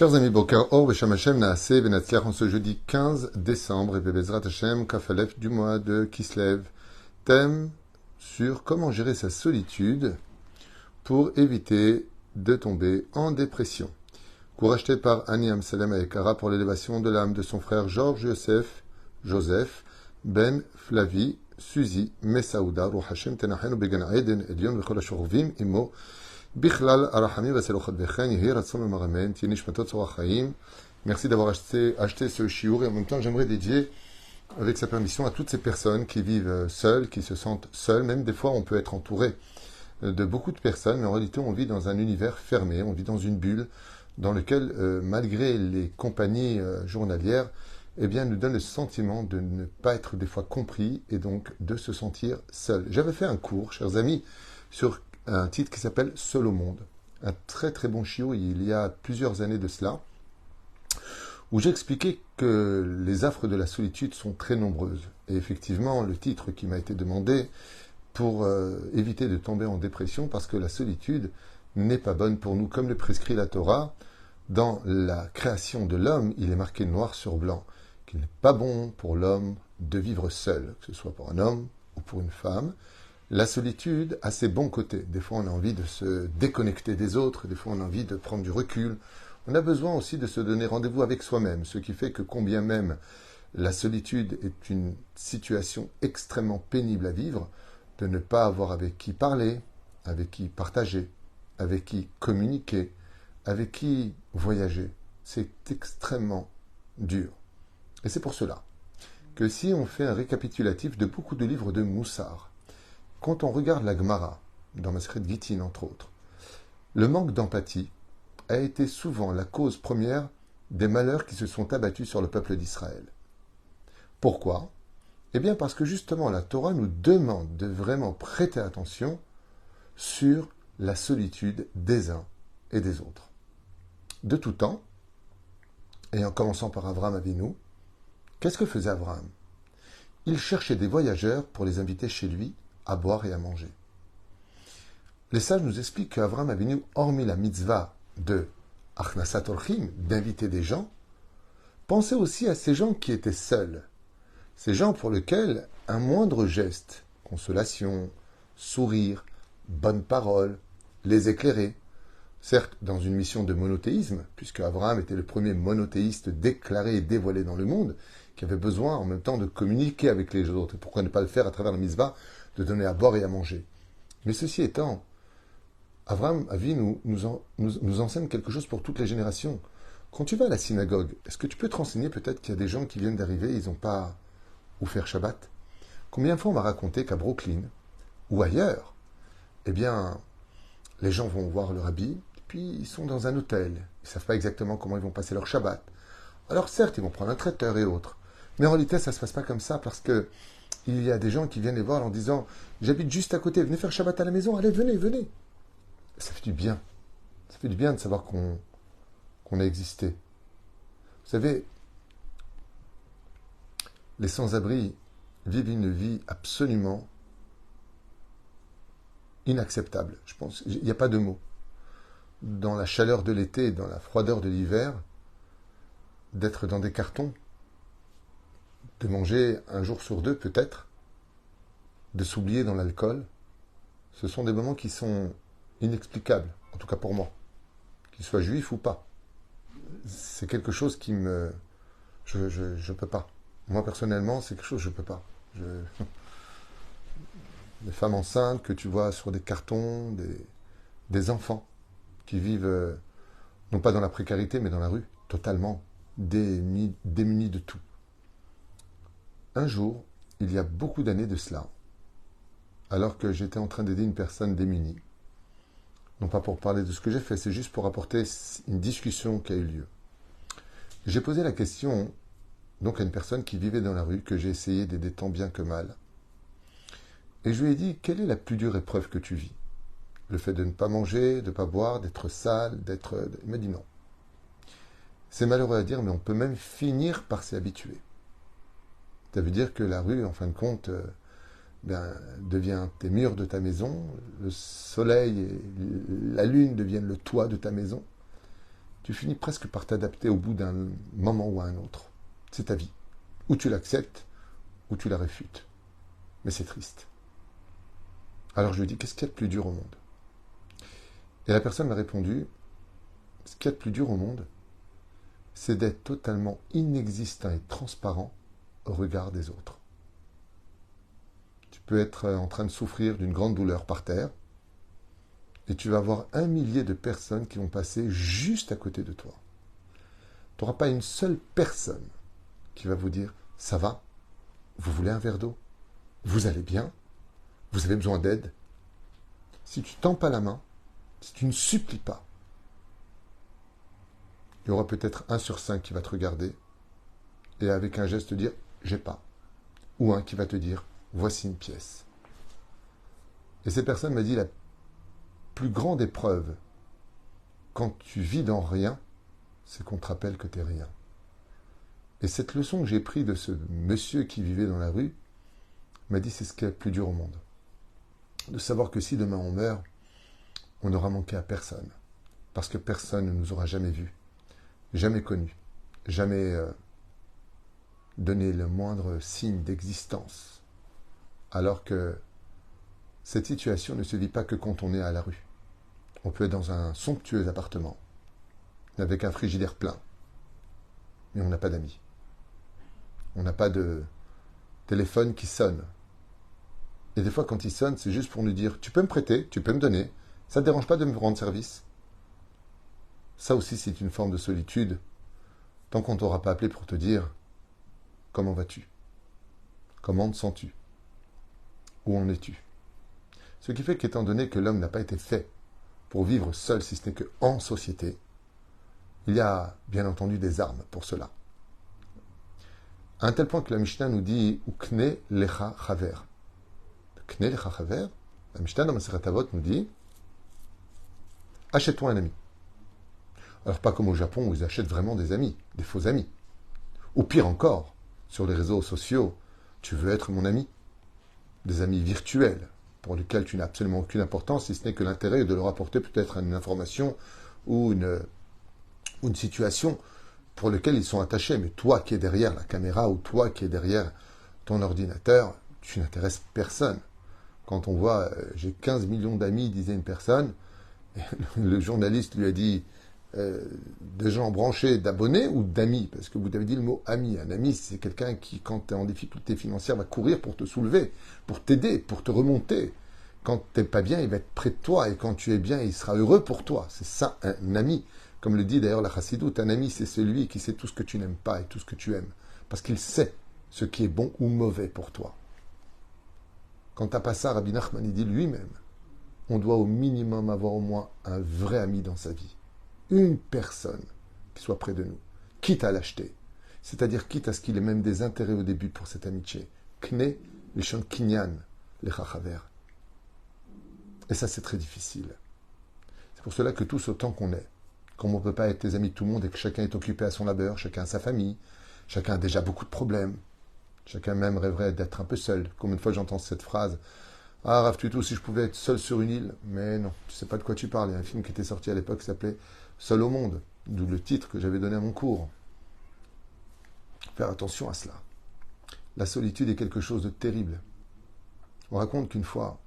Chers amis, Boker Or, Beshem Hashem, Naaseh, Venatzliach, en ce jeudi 15 décembre, et Bebezrat Hashem, Kafalef du mois de Kislev, thème sur comment gérer sa solitude pour éviter de tomber en dépression. Cours acheté par Annie Amsalem Aekara pour l'élévation de l'âme de son frère Georges Joseph, Ben Flavi, Suzy, Messaouda, Ruh Hashem, Tenachen, Began Eden, Elion, Vechol Ashurvim, Imo, Bichlal Arachamim Vaselochot Vechen, Yehi Ratson Maramen, Tienishmatot Sorachaim. Merci d'avoir acheté ce chiour et en même temps j'aimerais dédier avec sa permission à toutes ces personnes qui vivent seules, qui se sentent seules. Même des fois on peut être entouré de beaucoup de personnes, mais en réalité on vit dans un univers fermé, on vit dans une bulle dans lequel malgré les compagnies journalières, eh bien nous donne le sentiment de ne pas être des fois compris et donc de se sentir seul. J'avais fait un cours, chers amis, sur un titre qui s'appelle Seul au monde. Un très très bon chiot il y a plusieurs années de cela, où j'expliquais que les affres de la solitude sont très nombreuses. Et effectivement, le titre qui m'a été demandé pour éviter de tomber en dépression, parce que la solitude n'est pas bonne pour nous, comme le prescrit la Torah. Dans la création de l'homme, il est marqué noir sur blanc qu'il n'est pas bon pour l'homme de vivre seul, que ce soit pour un homme ou pour une femme. La solitude a ses bons côtés. Des fois, on a envie de se déconnecter des autres. Des fois, on a envie de prendre du recul. On a besoin aussi de se donner rendez-vous avec soi-même. Ce qui fait que combien même la solitude est une situation extrêmement pénible à vivre, de ne pas avoir avec qui parler, avec qui partager, avec qui communiquer, avec qui voyager. C'est extrêmement dur. Et c'est pour cela que si on fait un récapitulatif de beaucoup de livres de Moussard, quand on regarde la Gemara, dans Masechet Gittin entre autres, le manque d'empathie a été souvent la cause première des malheurs qui se sont abattus sur le peuple d'Israël. Pourquoi ? Eh bien parce que justement la Torah nous demande de vraiment prêter attention sur la solitude des uns et des autres. De tout temps, et en commençant par Abraham Avinu, qu'est-ce que faisait Abraham ? Il cherchait des voyageurs pour les inviter chez lui à boire et à manger. Les sages nous expliquent qu'Abraham Avinu, hormis la mitzvah de Achnasat Orchim, d'inviter des gens, pensait aussi à ces gens qui étaient seuls, ces gens pour lesquels un moindre geste, consolation, sourire, bonne parole, les éclairer, certes dans une mission de monothéisme, puisque Abraham était le premier monothéiste déclaré et dévoilé dans le monde, qui avait besoin en même temps de communiquer avec les autres. Et pourquoi ne pas le faire à travers la mitzvah de donner à boire et à manger. Mais ceci étant, Abraham Avinu nous enseigne quelque chose pour toutes les générations. Quand tu vas à la synagogue, est-ce que tu peux te renseigner peut-être qu'il y a des gens qui viennent d'arriver, ils n'ont pas où faire Shabbat ? Combien de fois on m'a raconté qu'à Brooklyn, ou ailleurs, eh bien, les gens vont voir le rabbi, puis ils sont dans un hôtel, ils ne savent pas exactement comment ils vont passer leur Shabbat. Alors certes, ils vont prendre un traiteur et autres, mais en réalité, ça ne se passe pas comme ça, parce que il y a des gens qui viennent les voir en disant « J'habite juste à côté, venez faire Shabbat à la maison, allez, venez. » Ça fait du bien. Ça fait du bien de savoir qu'on a existé. Vous savez, les sans-abri vivent une vie absolument inacceptable. Je pense, il n'y a pas de mots. Dans la chaleur de l'été, dans la froideur de l'hiver, d'être dans des cartons, de manger un jour sur deux peut-être, de s'oublier dans l'alcool, ce sont des moments qui sont inexplicables, en tout cas pour moi, qu'ils soient juifs ou pas. C'est quelque chose qui me... Je peux pas. Moi personnellement, c'est quelque chose que je peux pas. Des femmes enceintes que tu vois sur des cartons, des enfants qui vivent, non pas dans la précarité, mais dans la rue, totalement démunis de tout. Un jour, il y a beaucoup d'années de cela, alors que j'étais en train d'aider une personne démunie, non pas pour parler de ce que j'ai fait, c'est juste pour apporter une discussion qui a eu lieu. J'ai posé la question donc à une personne qui vivait dans la rue, que j'ai essayé d'aider tant bien que mal. Et je lui ai dit, quelle est la plus dure épreuve que tu vis ? Le fait de ne pas manger, de ne pas boire, d'être sale, d'être... Il m'a dit non. C'est malheureux à dire, mais on peut même finir par s'y habituer. Ça veut dire que la rue, en fin de compte, devient tes murs de ta maison, le soleil et la lune deviennent le toit de ta maison, tu finis presque par t'adapter au bout d'un moment ou à un autre. C'est ta vie. Ou tu l'acceptes, ou tu la réfutes. Mais c'est triste. Alors je lui dis, qu'est-ce qu'il y a de plus dur au monde? Et la personne m'a répondu, ce qu'il y a de plus dur au monde, c'est d'être totalement inexistant et transparent au regard des autres. Tu peux être en train de souffrir d'une grande douleur par terre, et tu vas avoir 1 millier de personnes qui vont passer juste à côté de toi. Tu n'auras pas une seule personne qui va vous dire « Ça va? Vous voulez un verre d'eau? Vous allez bien? Vous avez besoin d'aide ?» Si tu ne tends pas la main, si tu ne supplies pas, il y aura peut-être 1 sur 5 qui va te regarder et avec un geste te dire « J'ai pas ». Ou un qui va te dire « Voici une pièce ». Et cette personne m'a dit la plus grande épreuve quand tu vis dans rien, c'est qu'on te rappelle que tu n'es rien. Et cette leçon que j'ai prise de ce monsieur qui vivait dans la rue m'a dit c'est ce qui est le plus dur au monde. De savoir que si demain on meurt, on n'aura manqué à personne. Parce que personne ne nous aura jamais vus, jamais connus, jamais donné le moindre signe d'existence. Alors que cette situation ne se vit pas que quand on est à la rue. On peut être dans un somptueux appartement, avec un frigidaire plein, mais on n'a pas d'amis. On n'a pas de téléphone qui sonne. Et des fois, quand il sonne, c'est juste pour nous dire « Tu peux me prêter, tu peux me donner, ça ne te dérange pas de me rendre service ?» Ça aussi, c'est une forme de solitude, tant qu'on ne t'aura pas appelé pour te dire « Comment vas-tu? Comment te sens-tu? Où en es-tu ?» Ce qui fait qu'étant donné que l'homme n'a pas été fait pour vivre seul, si ce n'est qu'en société, il y a bien entendu des armes pour cela. À un tel point que la Mishnah nous dit « Ukne lecha chaver ». Ukne lecha chaver, la Mishnah dans Masechet Avot nous dit « Achète-toi un ami ». Alors pas comme au Japon où ils achètent vraiment des amis, des faux amis. Ou pire encore, sur les réseaux sociaux, tu veux être mon ami? Des amis virtuels, pour lesquels tu n'as absolument aucune importance, si ce n'est que l'intérêt de leur apporter peut-être une information ou une situation pour laquelle ils sont attachés. Mais toi qui es derrière la caméra ou toi qui es derrière ton ordinateur, tu n'intéresses personne. Quand on voit, j'ai 15 millions d'amis, disait une personne, et le journaliste lui a dit, des gens branchés d'abonnés ou d'amis? Parce que vous avez dit le mot ami. Un ami, c'est quelqu'un qui, quand tu es en difficulté financière, va courir pour te soulever, pour t'aider, pour te remonter. Quand tu n'es pas bien, il va être près de toi. Et quand tu es bien, il sera heureux pour toi. C'est ça, un ami. Comme le dit d'ailleurs la Chassidoute, un ami, c'est celui qui sait tout ce que tu n'aimes pas et tout ce que tu aimes. Parce qu'il sait ce qui est bon ou mauvais pour toi. Quand tu n'as pas ça, Rabbi Nachman, il dit lui-même, on doit au minimum avoir au moins un vrai ami dans sa vie. Une personne qui soit près de nous, quitte à l'acheter, c'est-à-dire quitte à ce qu'il ait même des intérêts au début pour cette amitié. Kne, lishon kinyan, les chachaver. Et ça, c'est très difficile. C'est pour cela que tous autant qu'on est, comme on ne peut pas être les amis de tout le monde et que chacun est occupé à son labeur, chacun a sa famille, chacun a déjà beaucoup de problèmes, chacun même rêverait d'être un peu seul. Combien de fois j'entends cette phrase? Ah, Rav Tutu, si je pouvais être seul sur une île. Mais non, tu sais pas de quoi tu parles. Il y a un film qui était sorti à l'époque qui s'appelait Seul au monde, d'où le titre que j'avais donné à mon cours. Faire attention à cela. La solitude est quelque chose de terrible. On raconte qu'une fois,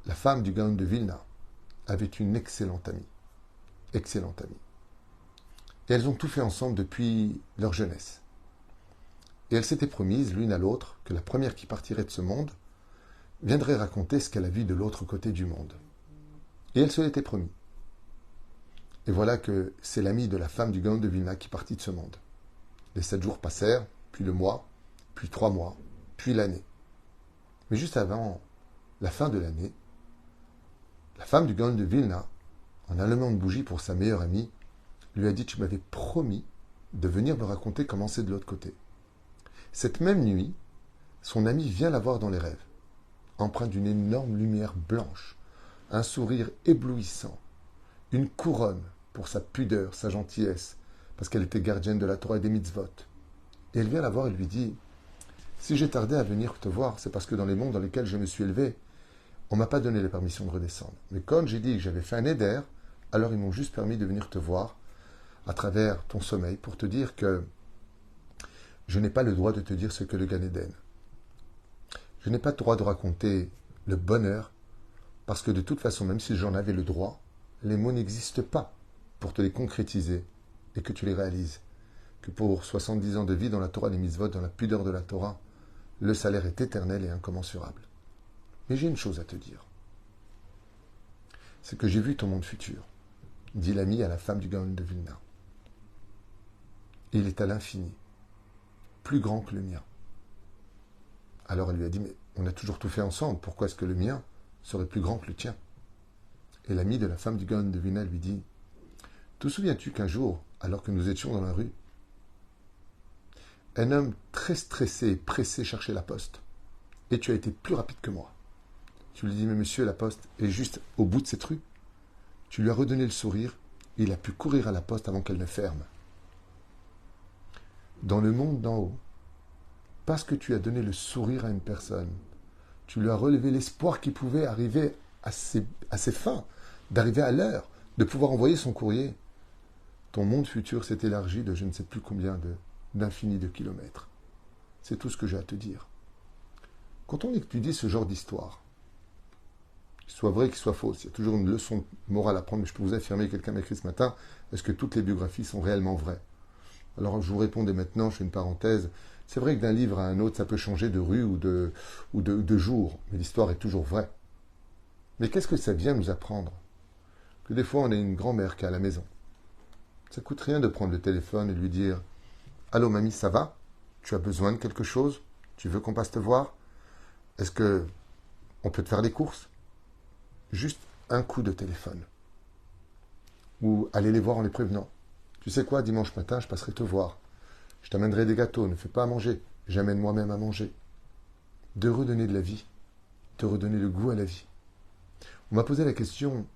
la femme du Gaon de Vilna avait une excellente amie. Excellente amie. Et elles ont tout fait ensemble depuis leur jeunesse. Et elles s'étaient promises l'une à l'autre que la première qui partirait de ce monde viendrait raconter ce qu'elle a vu de l'autre côté du monde. Et elles se l'étaient promis. Et voilà que c'est l'ami de la femme du Gaon de Vilna qui partit de ce monde. Les 7 jours passèrent, puis le mois, puis 3 mois, puis l'année. Mais juste avant la fin de l'année, la femme du Gaon de Vilna, en allumant une bougie pour sa meilleure amie, lui a dit « Tu m'avais promis de venir me raconter comment c'est de l'autre côté. » Cette même nuit, son ami vient la voir dans les rêves, empreint d'une énorme lumière blanche, un sourire éblouissant, une couronne pour sa pudeur, sa gentillesse, parce qu'elle était gardienne de la Torah et des mitzvot. Et elle vient la voir et lui dit « Si j'ai tardé à venir te voir, c'est parce que dans les mondes dans lesquels je me suis élevé, on ne m'a pas donné la permission de redescendre. Mais quand j'ai dit que j'avais fait un éder, alors ils m'ont juste permis de venir te voir à travers ton sommeil pour te dire que je n'ai pas le droit de te dire ce que le Gan Eden. Je n'ai pas le droit de raconter le bonheur parce que de toute façon, même si j'en avais le droit, les mots n'existent pas pour te les concrétiser et que tu les réalises. Que pour 70 ans de vie dans la Torah, les mitzvot, dans la pudeur de la Torah, le salaire est éternel et incommensurable. Mais j'ai une chose à te dire. C'est que j'ai vu ton monde futur, dit l'ami à la femme du Gaon de Vilna. Et il est à l'infini, plus grand que le mien. Alors elle lui a dit, mais on a toujours tout fait ensemble, pourquoi est-ce que le mien serait plus grand que le tien? Et l'ami de la femme du Gaon de Vilna lui dit, te souviens-tu qu'un jour, alors que nous étions dans la rue, un homme très stressé et pressé cherchait la poste, et tu as été plus rapide que moi. Tu lui dis, mais monsieur, la poste est juste au bout de cette rue. Tu lui as redonné le sourire, et il a pu courir à la poste avant qu'elle ne ferme. Dans le monde d'en haut, parce que tu as donné le sourire à une personne, tu lui as relevé l'espoir qu'il pouvait arriver à ses fins, d'arriver à l'heure, de pouvoir envoyer son courrier. Ton monde futur s'est élargi de je ne sais plus combien d'infini de kilomètres. C'est tout ce que j'ai à te dire. Quand on étudie ce genre d'histoire, qu'il soit vrai, qu'il soit fausse, il y a toujours une leçon morale à prendre, mais je peux vous affirmer, quelqu'un m'a écrit ce matin, est-ce que toutes les biographies sont réellement vraies? Alors je vous réponds dès maintenant, je fais une parenthèse. C'est vrai que d'un livre à un autre, ça peut changer de rue ou de jour, mais l'histoire est toujours vraie. Mais qu'est-ce que ça vient nous apprendre? Que des fois, on a une grand-mère qui est à la maison. Ça coûte rien de prendre le téléphone et lui dire « Allô mamie, ça va? Tu as besoin de quelque chose? Tu veux qu'on passe te voir? Est-ce que on peut te faire des courses ?» Juste un coup de téléphone. Ou aller les voir en les prévenant. Tu sais quoi, dimanche matin, je passerai te voir. Je t'amènerai des gâteaux, ne fais pas à manger. J'amène moi-même à manger. De redonner de la vie. De redonner le goût à la vie. On m'a posé la question,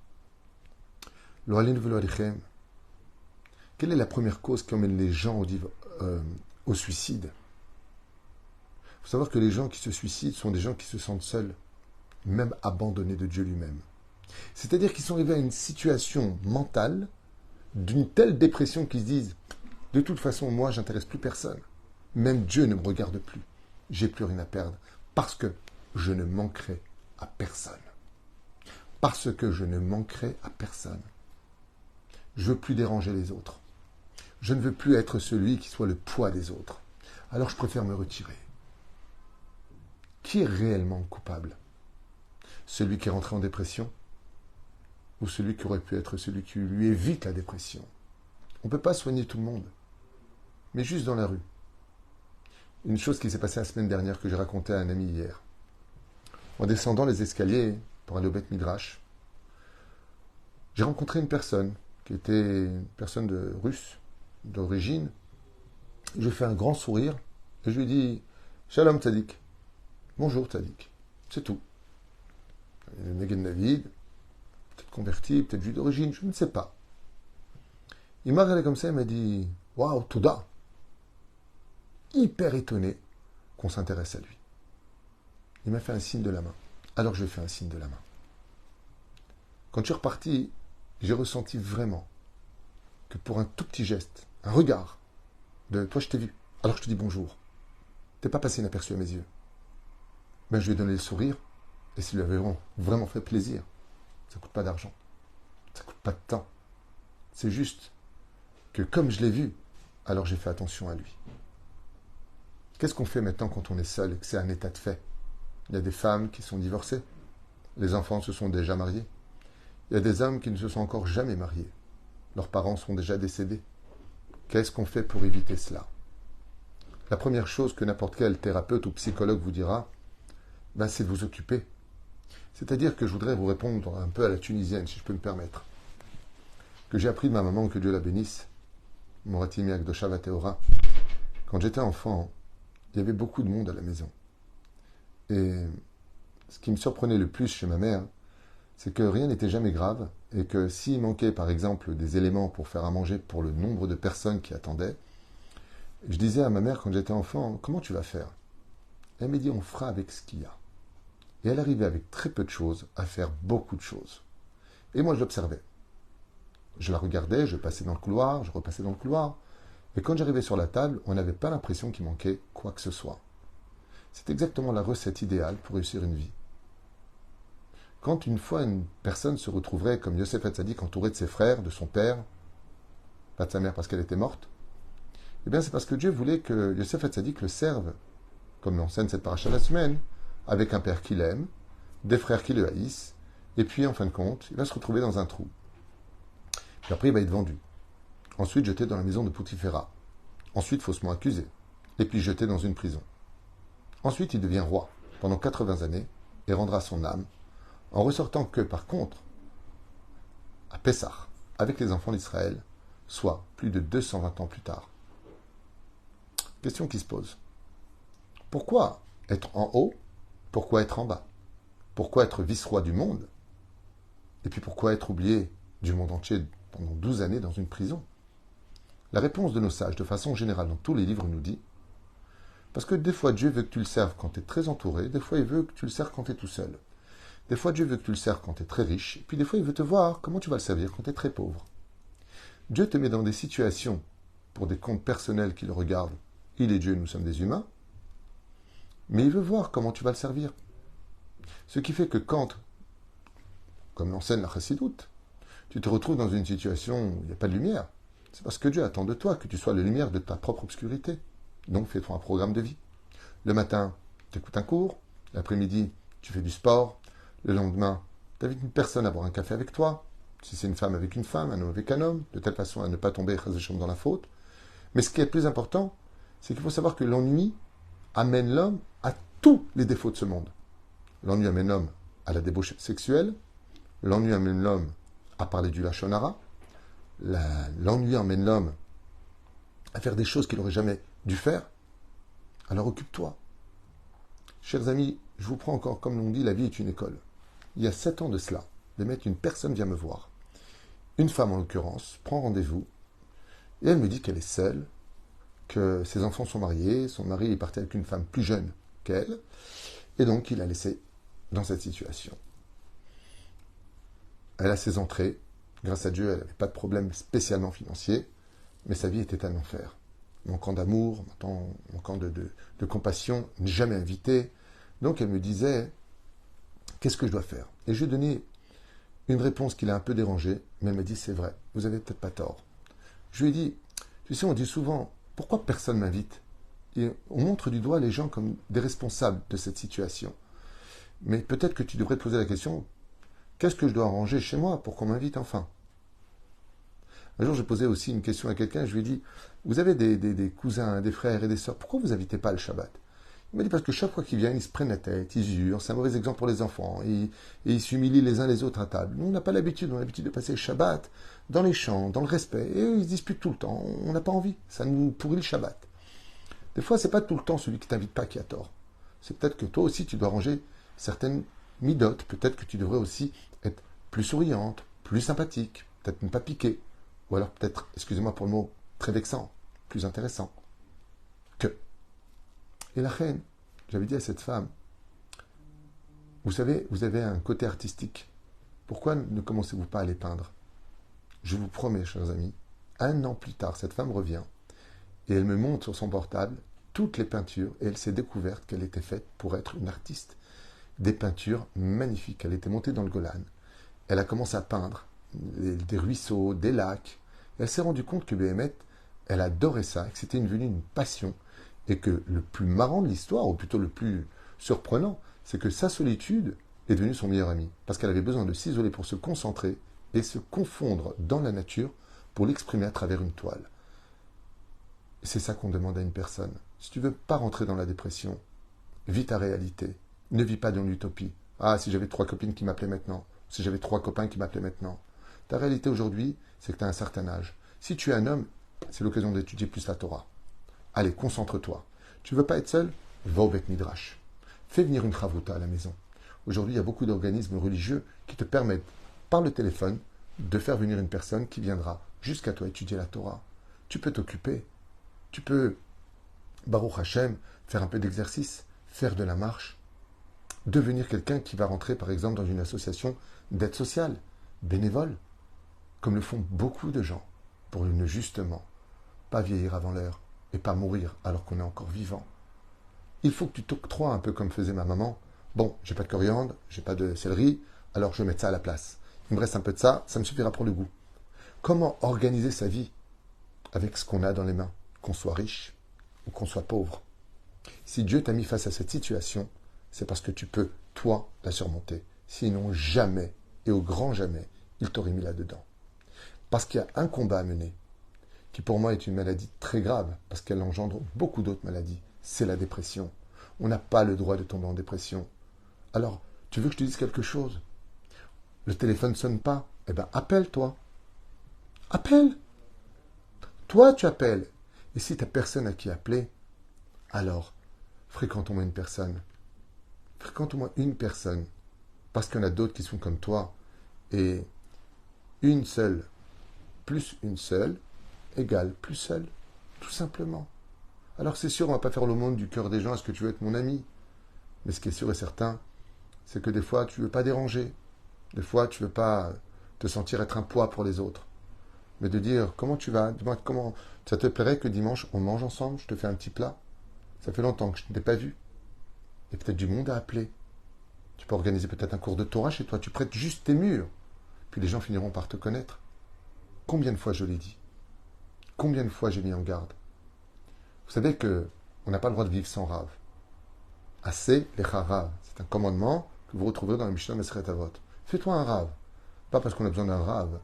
quelle est la première cause qui emmène les gens au suicide? Il faut savoir que les gens qui se suicident sont des gens qui se sentent seuls, même abandonnés de Dieu lui-même. C'est-à-dire qu'ils sont arrivés à une situation mentale d'une telle dépression qu'ils se disent « De toute façon, moi, j'intéresse plus personne. Même Dieu ne me regarde plus. J'ai plus rien à perdre parce que je ne manquerai à personne. Parce que je ne manquerai à personne. Je veux plus déranger les autres. Je ne veux plus être celui qui soit le poids des autres. Alors je préfère me retirer. » Qui est réellement coupable? Celui qui est rentré en dépression ou celui qui aurait pu être celui qui lui évite la dépression? On ne peut pas soigner tout le monde, mais juste dans la rue. Une chose qui s'est passée la semaine dernière que j'ai racontée à un ami hier. En descendant les escaliers pour aller au Beth Midrash, j'ai rencontré une personne qui était une personne russe d'origine. Je lui ai fait un grand sourire et je lui ai dit « Shalom Tzadik ». Bonjour Tzadik. C'est tout. Il est Neged David, peut-être converti, peut-être juif d'origine, je ne sais pas. Il m'a regardé comme ça, il m'a dit « Waouh, Toda !» Hyper étonné qu'on s'intéresse à lui. Il m'a fait un signe de la main. Alors je lui ai fait un signe de la main. Quand je suis reparti, j'ai ressenti vraiment que pour un tout petit geste, un regard de « Toi, je t'ai vu, alors je te dis bonjour. T'es pas passé inaperçu à mes yeux. » Ben, je lui ai donné le sourire, et ça lui avait vraiment fait plaisir. Ça ne coûte pas d'argent. Ça ne coûte pas de temps. C'est juste que comme je l'ai vu, alors j'ai fait attention à lui. Qu'est-ce qu'on fait maintenant quand on est seul et que c'est un état de fait? Il y a des femmes qui sont divorcées. Les enfants se sont déjà mariés. Il y a des hommes qui ne se sont encore jamais mariés. Leurs parents sont déjà décédés. Qu'est-ce qu'on fait pour éviter cela? La première chose que n'importe quel thérapeute ou psychologue vous dira, ben, c'est de vous occuper. C'est-à-dire que je voudrais vous répondre un peu à la tunisienne, si je peux me permettre. Que j'ai appris de ma maman, que Dieu la bénisse, Moratimi Akdosha Vateora. Quand j'étais enfant, il y avait beaucoup de monde à la maison. Et ce qui me surprenait le plus chez ma mère, c'est que rien n'était jamais grave et que s'il manquait par exemple des éléments pour faire à manger pour le nombre de personnes qui attendaient, je disais à ma mère quand j'étais enfant, comment tu vas faire? Elle m'a dit, on fera avec ce qu'il y a. Et elle arrivait avec très peu de choses à faire beaucoup de choses. Et moi je l'observais. Je la regardais, je passais dans le couloir, je repassais dans le couloir. Et quand j'arrivais sur la table, on n'avait pas l'impression qu'il manquait quoi que ce soit. C'est exactement la recette idéale pour réussir une vie. Quand une fois une personne se retrouverait comme Yosef Hatzadik entouré de ses frères, de son père, pas de sa mère parce qu'elle était morte, eh bien c'est parce que Dieu voulait que Yosef Hatzadik le serve, comme l'enseigne cette paracha de la semaine, avec un père qu'il aime, des frères qui le haïssent, et puis en fin de compte, il va se retrouver dans un trou. Puis après, il va être vendu. Ensuite, jeté dans la maison de Poutiféra. Ensuite, faussement accusé. Et puis jeté dans une prison. Ensuite, il devient roi pendant 80 années et rendra son âme en ressortant que, par contre, à Pessah, avec les enfants d'Israël, soit plus de 220 ans plus tard. Question qui se pose. Pourquoi être en haut? Pourquoi être en bas? Pourquoi être vice-roi du monde? Et puis pourquoi être oublié du monde entier pendant 12 années dans une prison? La réponse de nos sages, de façon générale, dans tous les livres, nous dit parce que des fois, Dieu veut que tu le serves quand tu es très entouré, des fois, il veut que tu le serves quand tu es tout seul. Des fois, Dieu veut que tu le serves quand tu es très riche, et puis des fois, il veut te voir comment tu vas le servir quand tu es très pauvre. Dieu te met dans des situations, pour des comptes personnels qui le regardent. Il est Dieu, nous sommes des humains, mais il veut voir comment tu vas le servir. Ce qui fait que quand, comme l'enseigne la Chassidoute, tu te retrouves dans une situation où il n'y a pas de lumière, c'est parce que Dieu attend de toi que tu sois la lumière de ta propre obscurité. Donc fais-toi un programme de vie. Le matin, tu écoutes un cours. L'après-midi, tu fais du sport. Le lendemain, tu invites une personne à boire un café avec toi. Si c'est une femme avec une femme, un homme avec un homme, de telle façon à ne pas tomber dans la faute. Mais ce qui est le plus important, c'est qu'il faut savoir que l'ennui amène l'homme à tous les défauts de ce monde. L'ennui amène l'homme à la débauche sexuelle. L'ennui amène l'homme à parler du lachon hara. L'ennui emmène l'homme à faire des choses qu'il n'aurait jamais dû faire. Alors occupe-toi. Chers amis, je vous prends encore, comme l'on dit, la vie est une école. Il y a 7 ans de cela, une personne vient me voir. Une femme en l'occurrence, prend rendez-vous, et elle me dit qu'elle est seule, que ses enfants sont mariés, son mari est parti avec une femme plus jeune qu'elle, et donc il l'a laissée dans cette situation. Elle a ses entrées, grâce à Dieu, elle n'avait pas de problème spécialement financier, mais sa vie était un enfer. Manquant d'amour, manquant de compassion, jamais invitée. Donc elle me disait, qu'est-ce que je dois faire? Et je lui ai donné une réponse qui l'a un peu dérangée, mais elle m'a dit, c'est vrai, vous avez peut-être pas tort. Je lui ai dit, tu sais, on dit souvent, pourquoi personne m'invite? Et on montre du doigt les gens comme des responsables de cette situation. Mais peut-être que tu devrais te poser la question, qu'est-ce que je dois arranger chez moi pour qu'on m'invite enfin? Un jour, je posais aussi une question à quelqu'un, je lui ai dit, vous avez des cousins, des frères et des sœurs, pourquoi vous n'invitez pas le Shabbat? Il m'a dit, parce que chaque fois qu'ils viennent, ils se prennent la tête, ils jurent, c'est un mauvais exemple pour les enfants, et ils s'humilient les uns les autres à table. Nous, on n'a pas l'habitude, on a l'habitude de passer le Shabbat dans les champs, dans le respect, et eux, ils se disputent tout le temps, on n'a pas envie, ça nous pourrit le Shabbat. Des fois, c'est pas tout le temps celui qui t'invite pas qui a tort. C'est peut-être que toi aussi, tu dois ranger certaines midotes, peut-être que tu devrais aussi être plus souriante, plus sympathique, peut-être ne pas piquer. Ou alors peut-être, excusez-moi pour le mot, très vexant, plus intéressant. Que. Et la reine, j'avais dit à cette femme, vous savez, vous avez un côté artistique. Pourquoi ne commencez-vous pas à les peindre? Je vous promets, chers amis, 1 an plus tard, cette femme revient et elle me montre sur son portable toutes les peintures et elle s'est découverte qu'elle était faite pour être une artiste. Des peintures magnifiques. Elle était montée dans le Golan. Elle a commencé à peindre des ruisseaux, des lacs. Et elle s'est rendue compte que Béhémet, elle adorait ça, que c'était devenu une passion, et que le plus marrant de l'histoire, ou plutôt le plus surprenant, c'est que sa solitude est devenue son meilleur ami, parce qu'elle avait besoin de s'isoler pour se concentrer et se confondre dans la nature pour l'exprimer à travers une toile. Et c'est ça qu'on demande à une personne. Si tu veux pas rentrer dans la dépression, vis ta réalité. Ne vis pas dans l'utopie. Ah, si j'avais 3 copines qui m'appelaient maintenant, si j'avais 3 copains qui m'appelaient maintenant. Ta réalité aujourd'hui, c'est que tu as un certain âge. Si tu es un homme, c'est l'occasion d'étudier plus la Torah. Allez, concentre-toi. Tu veux pas être seul? Va au Beth Midrash. Fais venir une chavruta à la maison. Aujourd'hui, il y a beaucoup d'organismes religieux qui te permettent, par le téléphone, de faire venir une personne qui viendra jusqu'à toi étudier la Torah. Tu peux t'occuper. Tu peux, Baruch Hashem, faire un peu d'exercice, faire de la marche, devenir quelqu'un qui va rentrer, par exemple, dans une association d'aide sociale, bénévole. comme le font beaucoup de gens, pour ne justement pas vieillir avant l'heure et pas mourir alors qu'on est encore vivant. Il faut que tu t'octroies un peu comme faisait ma maman. Bon, j'ai pas de coriandre, j'ai pas de céleri, alors je vais mettre ça à la place. Il me reste un peu de ça, ça me suffira pour le goût. Comment organiser sa vie avec ce qu'on a dans les mains, qu'on soit riche ou qu'on soit pauvre? Si Dieu t'a mis face à cette situation, c'est parce que tu peux, toi, la surmonter. Sinon, jamais, et au grand jamais, il t'aurait mis là-dedans. Parce qu'il y a un combat à mener, qui pour moi est une maladie très grave, parce qu'elle engendre beaucoup d'autres maladies. C'est la dépression. On n'a pas le droit de tomber en dépression. Alors, tu veux que je te dise quelque chose? Le téléphone ne sonne pas. Eh bien, appelle-toi. Appelle. Toi, tu appelles. Et si tu n'as personne à qui appeler, alors, fréquente au moins une personne. Fréquente au moins une personne. Parce qu'il y en a d'autres qui sont comme toi. Et une seule plus une seule égale plus seule. Tout simplement. Alors c'est sûr, on ne va pas faire l'aumône du cœur des gens. Est-ce que tu veux être mon ami? Mais ce qui est sûr et certain, c'est que des fois, tu ne veux pas déranger. Des fois, tu ne veux pas te sentir être un poids pour les autres. Mais de dire, comment tu vas? Dis-moi, comment ça te plairait que dimanche, on mange ensemble? Je te fais un petit plat. Ça fait longtemps que je ne t'ai pas vu. Il y a peut-être du monde à appeler. Tu peux organiser peut-être un cours de Torah chez toi. Tu prêtes juste tes murs. Puis les gens finiront par te connaître. Combien de fois je l'ai dit? Combien de fois j'ai mis en garde? Vous savez que on n'a pas le droit de vivre sans rave. Assez les harav. C'est un commandement que vous retrouverez dans la Mishnah Meseret Avot. Fais-toi un rave. Pas parce qu'on a besoin d'un rave.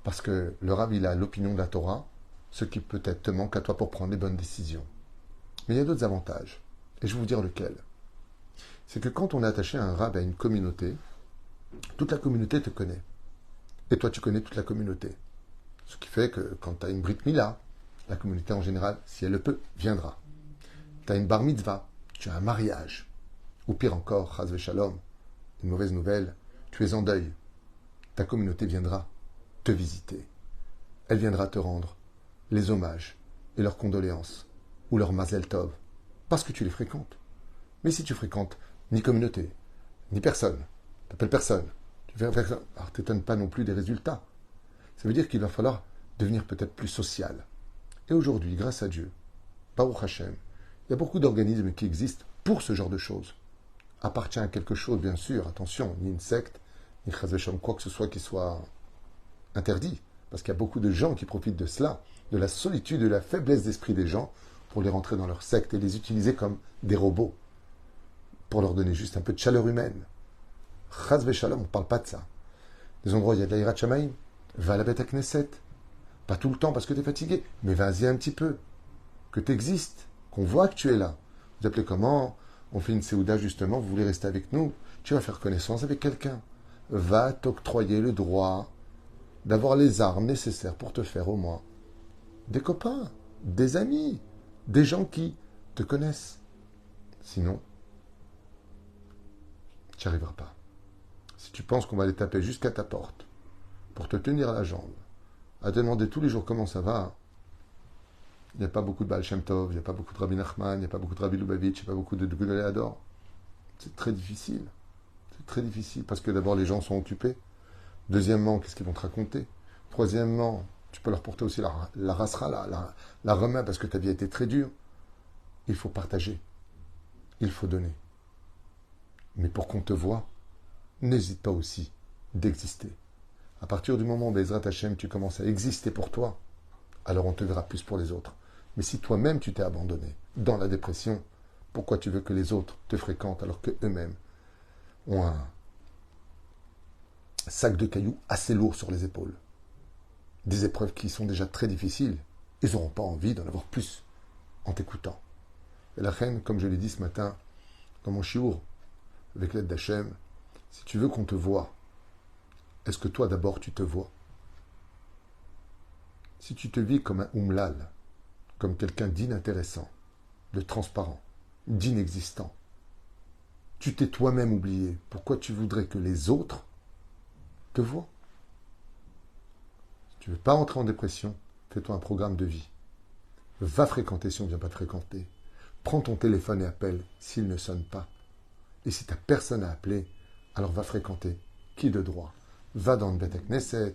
Parce que le rave, il a l'opinion de la Torah, ce qui peut-être te manque à toi pour prendre les bonnes décisions. Mais il y a d'autres avantages. Et je vais vous dire lequel. C'est que quand on est attaché à un rave, à une communauté, toute la communauté te connaît. Et toi, tu connais toute la communauté. Ce qui fait que quand tu as une Brit Mila, la communauté en général, si elle le peut, viendra. Tu as une Bar Mitzvah, tu as un mariage. Ou pire encore, Chaz Shalom, une mauvaise nouvelle, tu es en deuil. Ta communauté viendra te visiter. Elle viendra te rendre les hommages et leurs condoléances, ou leur Mazel Tov, parce que tu les fréquentes. Mais si tu fréquentes ni communauté, ni personne, tu n'appelles personne, tu fais personne, alors t'étonnes pas non plus des résultats. Ça veut dire qu'il va falloir devenir peut-être plus social. Et aujourd'hui, grâce à Dieu, Baruch Hashem, il y a beaucoup d'organismes qui existent pour ce genre de choses. Appartient à quelque chose, bien sûr, attention, ni une secte, ni Chaz v'Shalom, quoi que ce soit qui soit interdit. Parce qu'il y a beaucoup de gens qui profitent de cela, de la solitude, de la faiblesse d'esprit des gens, pour les rentrer dans leur secte et les utiliser comme des robots, pour leur donner juste un peu de chaleur humaine. Chaz v'Shalom, on ne parle pas de ça. Des endroits où il y a de l'Aïrat Shamaïm, va à la Beth Knesset. Pas tout le temps parce que tu es fatigué, mais vas-y un petit peu. Que tu existes, qu'on voit que tu es là. Vous appelez comment? On fait une séouda justement, vous voulez rester avec nous? Tu vas faire connaissance avec quelqu'un. Va t'octroyer le droit d'avoir les armes nécessaires pour te faire au moins des copains, des amis, des gens qui te connaissent. Sinon, tu n'y arriveras pas. Si tu penses qu'on va aller taper jusqu'à ta porte pour te tenir la jambe, à te demander tous les jours comment ça va, il n'y a pas beaucoup de Baal Shem Tov, il n'y a pas beaucoup de Rabbi Nachman, il n'y a pas beaucoup de Rabbi Lubavitch, il n'y a pas beaucoup de Gedolei Hador. C'est très difficile. C'est très difficile parce que d'abord les gens sont occupés. Deuxièmement, qu'est-ce qu'ils vont te raconter? Troisièmement, tu peux leur porter aussi la rasra, la remède parce que ta vie a été très dure. Il faut partager. Il faut donner. Mais pour qu'on te voie, n'hésite pas aussi d'exister. À partir du moment où Bezrat Hashem, tu commences à exister pour toi, alors on te verra plus pour les autres. Mais si toi-même tu t'es abandonné dans la dépression, pourquoi tu veux que les autres te fréquentent alors qu'eux-mêmes ont un sac de cailloux assez lourd sur les épaules? Des épreuves qui sont déjà très difficiles, ils n'auront pas envie d'en avoir plus en t'écoutant. Et la reine, comme je l'ai dit ce matin dans mon chiour, avec l'aide d'Hachem, si tu veux qu'on te voie, est-ce que toi d'abord tu te vois? Si tu te vis comme un umlal, comme quelqu'un d'inintéressant, de transparent, d'inexistant, tu t'es toi-même oublié. Pourquoi tu voudrais que les autres te voient? Si tu ne veux pas entrer en dépression, fais-toi un programme de vie. Va fréquenter si on ne vient pas te fréquenter. Prends ton téléphone et appelle s'il ne sonne pas. Et si tu n'as personne à appeler, alors va fréquenter. Qui de droit? Va dans le Beth Knesset,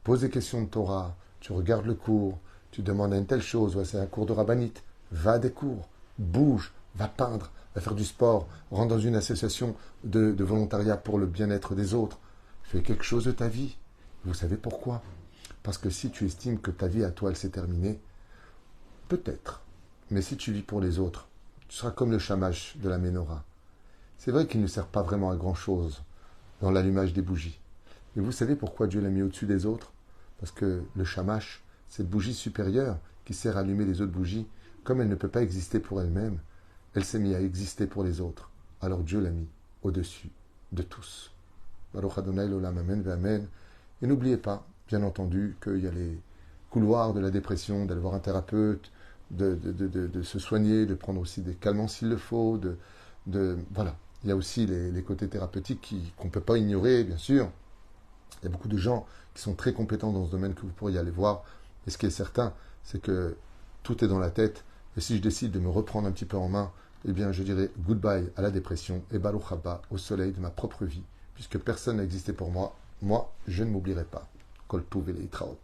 poses des questions de Torah, tu regardes le cours, tu demandes à une telle chose, ouais, c'est un cours de rabbinite, va à des cours, bouge, va peindre, va faire du sport, rentre dans une association de volontariat pour le bien-être des autres. Fais quelque chose de ta vie. Vous savez pourquoi? Parce que si tu estimes que ta vie à toi, elle s'est terminée, peut-être. Mais si tu vis pour les autres, tu seras comme le shamash de la menorah. C'est vrai qu'il ne sert pas vraiment à grand-chose dans l'allumage des bougies. Mais vous savez pourquoi Dieu l'a mis au-dessus des autres? Parce que le shamash, cette bougie supérieure qui sert à allumer les autres bougies, comme elle ne peut pas exister pour elle-même, elle s'est mise à exister pour les autres. Alors Dieu l'a mis au-dessus de tous. Baruch Adonai l'olam, amen, amen. Et n'oubliez pas, bien entendu, qu'il y a les couloirs de la dépression, d'aller voir un thérapeute, de se soigner, de prendre aussi des calmants s'il le faut, voilà. Il y a aussi les côtés thérapeutiques qu'on ne peut pas ignorer, bien sûr. Il y a beaucoup de gens qui sont très compétents dans ce domaine que vous pourriez aller voir. Et ce qui est certain, c'est que tout est dans la tête. Et si je décide de me reprendre un petit peu en main, eh bien, je dirais goodbye à la dépression et Baruch Haba au soleil de ma propre vie, puisque personne n'a existé pour moi. Moi, je ne m'oublierai pas. Kol Tuv Veitraot.